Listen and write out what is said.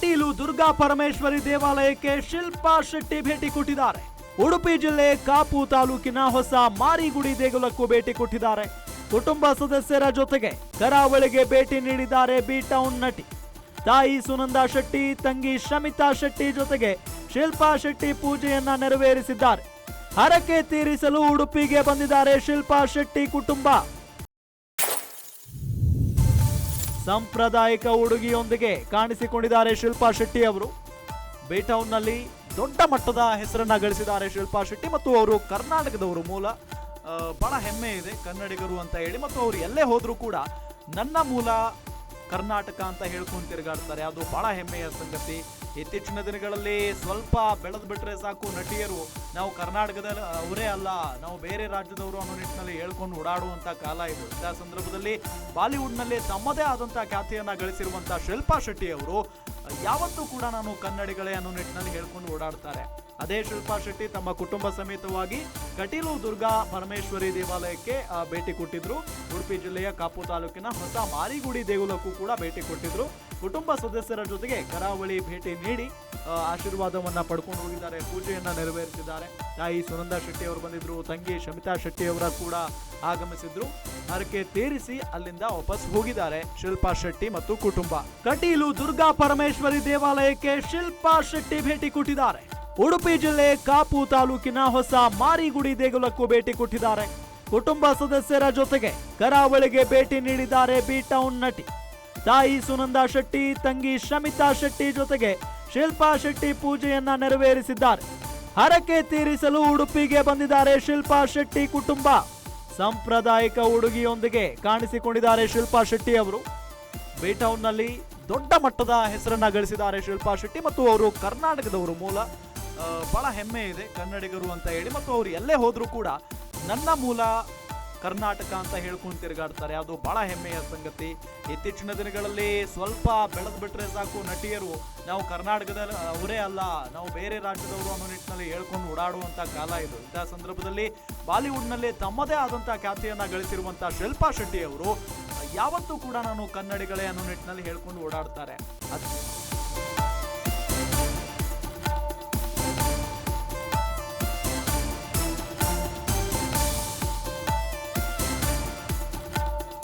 ಕಟೀಲು ದುರ್ಗಾ ಪರಮೇಶ್ವರಿ ದೇವಾಲಯಕ್ಕೆ ಶಿಲ್ಪಾ ಶೆಟ್ಟಿ ಭೇಟಿ ಕೊಟ್ಟಿದ್ದಾರೆ. ಉಡುಪಿ ಜಿಲ್ಲೆ ಕಾಪು ತಾಲೂಕಿನ ಹೊಸ ಮಾರಿಗುಡಿ ದೇಗುಲಕ್ಕೂ ಭೇಟಿ ಕೊಟ್ಟಿದ್ದಾರೆ. ಕುಟುಂಬ ಸದಸ್ಯರ ಜೊತೆಗೆ ಕರಾವಳಿಗೆ ಭೇಟಿ ನೀಡಿದ್ದಾರೆ ಬಿ ಟೌನ್ ನಟಿ. ತಾಯಿ ಸುನಂದಾ ಶೆಟ್ಟಿ, ತಂಗಿ ಶಮಿತಾ ಶೆಟ್ಟಿ ಜೊತೆಗೆ ಶಿಲ್ಪಾ ಶೆಟ್ಟಿ ಪೂಜೆಯನ್ನ ನೆರವೇರಿಸಿದ್ದಾರೆ. ಹರಕೆ ತೀರಿಸಲು ಉಡುಪಿಗೆ ಬಂದಿದ್ದಾರೆ ಶಿಲ್ಪಾ ಶೆಟ್ಟಿ ಕುಟುಂಬ. ಸಾಂಪ್ರದಾಯಿಕ ಉಡುಗೆಯೊಂದಿಗೆ ಕಾಣಿಸಿಕೊಂಡಿದ್ದಾರೆ ಶಿಲ್ಪಾ ಶೆಟ್ಟಿ ಅವರು. ಬೇಟೌನ್ನಲ್ಲಿ ದೊಡ್ಡ ಮಟ್ಟದ ಹೆಸರನ್ನ ಗಳಿಸಿದ್ದಾರೆ ಶಿಲ್ಪಾ ಶೆಟ್ಟಿ ಮತ್ತು ಅವರು ಕರ್ನಾಟಕದವರು. ಮೂಲ ಬಹಳ ಹೆಮ್ಮೆ ಇದೆ ಕನ್ನಡಿಗರು ಅಂತ ಹೇಳಿ, ಮತ್ತು ಅವರು ಎಲ್ಲೇ ಹೋದ್ರೂ ಕೂಡ ನನ್ನ ಮೂಲ ಕರ್ನಾಟಕ ಅಂತ ಹೇಳ್ಕೊಂಡು ತಿರುಗಾಡ್ತಾರೆ. ಅದು ಬಹಳ ಹೆಮ್ಮೆಯ ಸಂಗತಿ. ಇತ್ತೀಚಿನ ದಿನಗಳಲ್ಲಿ ಸ್ವಲ್ಪ ಬೆಳೆದು ಬಿಟ್ರೆ ಸಾಕು ನಟಿಯರು ನಾವು ಕರ್ನಾಟಕದಲ್ಲಿ ಅವರೇ ಅಲ್ಲ, ನಾವು ಬೇರೆ ರಾಜ್ಯದವರು ಅನ್ನೋ ನಿಟ್ಟಿನಲ್ಲಿ ಹೇಳ್ಕೊಂಡು ಓಡಾಡುವಂತ ಕಾಲ ಇದು. ಇಂತಹ ಸಂದರ್ಭದಲ್ಲಿ ಬಾಲಿವುಡ್ನಲ್ಲಿ ತಮ್ಮದೇ ಆದಂತ ಖ್ಯಾತಿಯನ್ನ ಗಳಿಸಿರುವಂತಹ ಶಿಲ್ಪಾ ಶೆಟ್ಟಿ ಅವರು ಯಾವತ್ತೂ ಕೂಡ ನಾನು ಕನ್ನಡಿಗಳೇ ಅನ್ನೋ ನಿಟ್ಟಿನಲ್ಲಿ ಹೇಳ್ಕೊಂಡು ಓಡಾಡ್ತಾರೆ. ಅದೇ ಶಿಲ್ಪಾ ಶೆಟ್ಟಿ ತಮ್ಮ ಕುಟುಂಬ ಸಮೇತವಾಗಿ ಕಟೀಲು ದುರ್ಗಾ ಪರಮೇಶ್ವರಿ ದೇವಾಲಯಕ್ಕೆ ಭೇಟಿ ಕೊಟ್ಟಿದ್ರು. ಉಡುಪಿ ಜಿಲ್ಲೆಯ ಕಾಪು ತಾಲೂಕಿನ ಹೊಸ ಮಾರಿಗುಡಿ ದೇಗುಲಕ್ಕೂ ಕೂಡ ಭೇಟಿ ಕೊಟ್ಟಿದ್ರು. ಕುಟುಂಬ ಸದಸ್ಯರ ಜೊತೆಗೆ ಕರಾವಳಿ ಭೇಟಿ ನೀಡಿ ಆಶೀರ್ವಾದವನ್ನ ಪಡ್ಕೊಂಡು ಹೋಗಿದ್ದಾರೆ, ಪೂಜೆಯನ್ನ ನೆರವೇರಿಸಿದ್ದಾರೆ. ತಾಯಿ ಸುನಂದಾ ಶೆಟ್ಟಿ ಅವರು ಬಂದಿದ್ರು, ತಂಗಿ ಶಮಿತಾ ಶೆಟ್ಟಿ ಅವರ ಕೂಡ ಆಗಮಿಸಿದ್ರು. ಹರಕೆ ತೀರಿಸಿ ಅಲ್ಲಿಂದ ವಾಪಸ್ ಹೋಗಿದ್ದಾರೆ ಶಿಲ್ಪಾ ಶೆಟ್ಟಿ ಮತ್ತು ಕುಟುಂಬ. ಕಟೀಲು ದುರ್ಗಾ ಪರಮೇಶ್ವರಿ ದೇವಾಲಯಕ್ಕೆ ಶಿಲ್ಪಾ ಶೆಟ್ಟಿ ಭೇಟಿ ಕೊಟ್ಟಿದ್ದಾರೆ. ಉಡುಪಿ ಜಿಲ್ಲೆ ಕಾಪು ತಾಲೂಕಿನ ಹೊಸ ಮಾರಿಗುಡಿ ದೇಗುಲಕ್ಕೂ ಭೇಟಿ ಕೊಟ್ಟಿದ್ದಾರೆ. ಕುಟುಂಬ ಸದಸ್ಯರ ಜೊತೆಗೆ ಕರಾವಳಿಗೆ ಭೇಟಿ ನೀಡಿದ್ದಾರೆ ಬಿ ಟೌನ್ ನಟಿ. ತಾಯಿ ಸುನಂದಾ ಶೆಟ್ಟಿ, ತಂಗಿ ಶಮಿತಾ ಶೆಟ್ಟಿ ಜೊತೆಗೆ ಶಿಲ್ಪಾ ಶೆಟ್ಟಿ ಪೂಜೆಯನ್ನ ನೆರವೇರಿಸಿದ್ದಾರೆ. ಹರಕೆ ತೀರಿಸಲು ಉಡುಪಿಗೆ ಬಂದಿದ್ದಾರೆ ಶಿಲ್ಪಾ ಶೆಟ್ಟಿ ಕುಟುಂಬ. ಸಾಂಪ್ರದಾಯಿಕ ಉಡುಗೆಯೊಂದಿಗೆ ಕಾಣಿಸಿಕೊಂಡಿದ್ದಾರೆ ಶಿಲ್ಪಾ ಶೆಟ್ಟಿ ಅವರು. ಬೇಟೌನ್ನಲ್ಲಿ ದೊಡ್ಡ ಮಟ್ಟದ ಹೆಸರನ್ನ ಗಳಿಸಿದ್ದಾರೆ ಶಿಲ್ಪಾ ಶೆಟ್ಟಿ ಮತ್ತು ಅವರು ಕರ್ನಾಟಕದವರು. ಮೂಲ ಬಹಳ ಹೆಮ್ಮೆ ಇದೆ ಕನ್ನಡಿಗರು ಅಂತ ಹೇಳಿ, ಮತ್ತು ಅವರು ಎಲ್ಲೇ ಹೋದ್ರೂ ಕೂಡ ನನ್ನ ಮೂಲ ಕರ್ನಾಟಕ ಅಂತ ಹೇಳ್ಕೊಂಡು ತಿರುಗಾಡ್ತಾರೆ. ಅದು ಬಹಳ ಹೆಮ್ಮೆಯ ಸಂಗತಿ. ಇತ್ತೀಚಿನ ದಿನಗಳಲ್ಲಿ ಸ್ವಲ್ಪ ಬೆಳೆದು ಬಿಟ್ರೆ ಸಾಕು ನಟಿಯರು ನಾವು ಕರ್ನಾಟಕದಲ್ಲಿ ಅವರೇ ಅಲ್ಲ, ನಾವು ಬೇರೆ ರಾಜ್ಯದವರು ಅನ್ನೋ ನಿಟ್ಟಿನಲ್ಲಿ ಹೇಳ್ಕೊಂಡು ಓಡಾಡುವಂತ ಕಾಲ ಇದು. ಇಂತಹ ಸಂದರ್ಭದಲ್ಲಿ ಬಾಲಿವುಡ್ನಲ್ಲಿ ತಮ್ಮದೇ ಆದಂತಹ ಖ್ಯಾತಿಯನ್ನ ಗಳಿಸಿರುವಂತಹ ಶಿಲ್ಪಾ ಶೆಟ್ಟಿ ಅವರು ಯಾವತ್ತೂ ಕೂಡ ನಾನು ಕನ್ನಡಿಗಳೇ ಅನ್ನೋ ನಿಟ್ಟಿನಲ್ಲಿ ಹೇಳ್ಕೊಂಡು ಓಡಾಡ್ತಾರೆ.